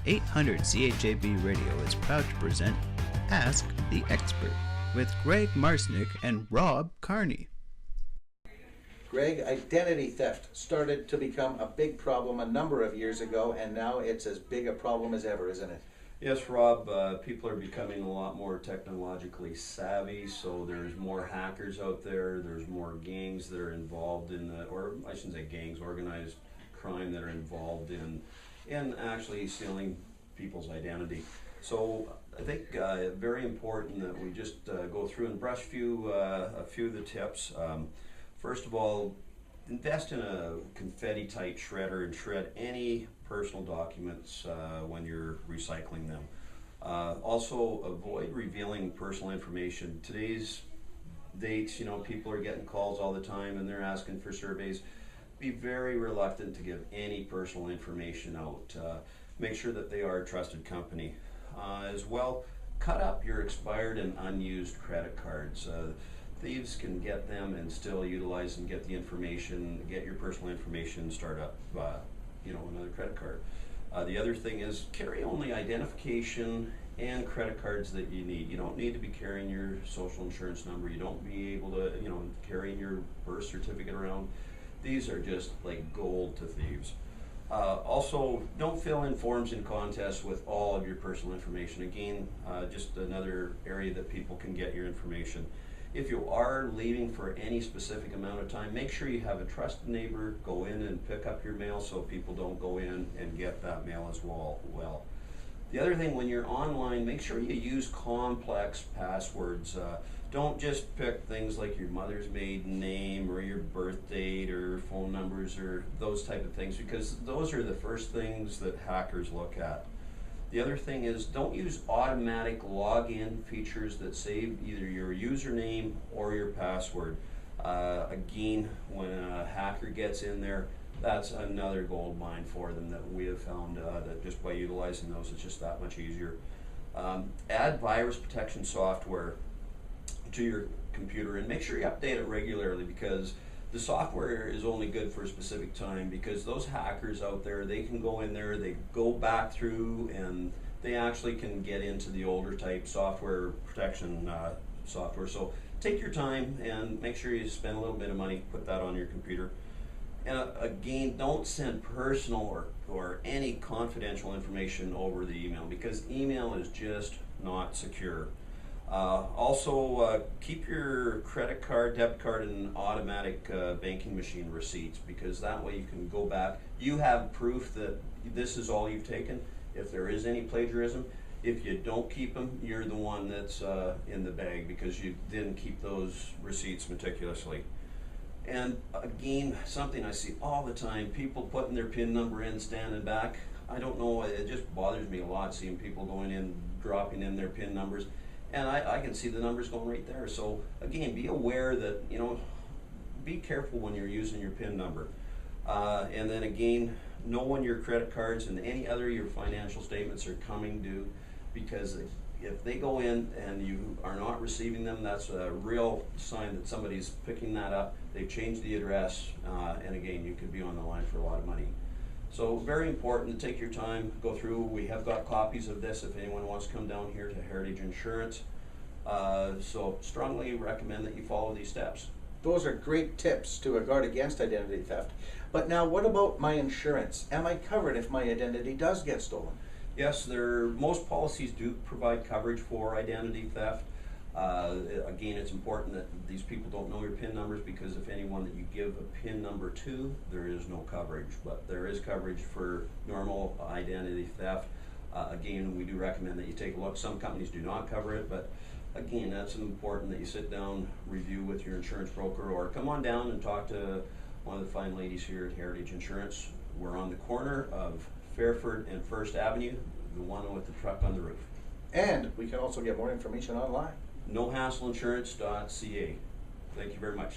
800 CHAB Radio is proud to present Ask the Expert with Greg Marcyniuk and Rob Carney. Greg, identity theft started to become a big problem a number of years ago, and now it's as big a problem as ever, isn't it? Yes, Rob, people are becoming a lot more technologically savvy, so there's more hackers out there, there's more gangs that are involved in or I shouldn't say gangs, organized crime that are involved in actually stealing people's identity. So I think very important that we just go through and brush a few of the tips. First of all, invest in a confetti type shredder and shred any personal documents when you're recycling them. Also, avoid revealing personal information. Today's dates, people are getting calls all the time and they're asking for surveys. Be very reluctant to give any personal information out. Make sure that they are a trusted company. As well, cut up your expired and unused credit cards. Thieves can get them and still utilize and get the information, get your personal information, start up another credit card. The other thing is carry only identification and credit cards that you need. You don't need to be carrying your social insurance number. You don't be able to, carrying your birth certificate around. These are just like gold to thieves. Also, don't fill in forms and contests with all of your personal information. Again, just another area that people can get your information. If you are leaving for any specific amount of time, make sure you have a trusted neighbor go in and pick up your mail so people don't go in and get that mail as well. The other thing, when you're online, make sure you use complex passwords. Don't just pick things like your mother's maiden name or your birth date or phone numbers or those type of things, because those are the first things that hackers look at. The other thing is, don't use automatic login features that save either your username or your password. Again, when a hacker gets in there, that's another gold mine for them that we have found that just by utilizing those, it's just that much easier. Add virus protection software to your computer and make sure you update it regularly, because the software is only good for a specific time, because those hackers out there, they can go in there, they go back through and they actually can get into the older type software protection software. So take your time and make sure you spend a little bit of money, put that on your computer. And again, don't send personal or any confidential information over the email, because email is just not secure. Also, keep your credit card, debit card, and automatic banking machine receipts, because that way you can go back. You have proof that this is all you've taken. If there is any plagiarism, if you don't keep them, you're the one that's in the bag, because you didn't keep those receipts meticulously. And again, something I see all the time, people putting their PIN number in, standing back. I don't know, it just bothers me a lot seeing people going in, dropping in their PIN numbers. And I can see the numbers going right there. So again, be aware that, be careful when you're using your PIN number. And then again, know when your credit cards and any other your financial statements are coming due, because if they go in and you are not receiving them, that's a real sign that somebody's picking that up. They've changed the address, and again, you could be on the line for a lot of money. So very important to take your time, go through. We have got copies of this if anyone wants to come down here to Heritage Insurance. So strongly recommend that you follow these steps. Those are great tips to guard against identity theft. But now, what about my insurance? Am I covered if my identity does get stolen? Yes, most policies do provide coverage for identity theft. Again, it's important that these people don't know your PIN numbers, because if anyone that you give a PIN number to, there is no coverage. But there is coverage for normal identity theft. Again, we do recommend that you take a look. Some companies do not cover it, but again, that's important that you sit down, review with your insurance broker, or come on down and talk to one of the fine ladies here at Heritage Insurance. We're on the corner of Fairford and First Avenue, the one with the truck on the roof. And we can also get more information online. NoHassleInsurance.ca. Thank you very much.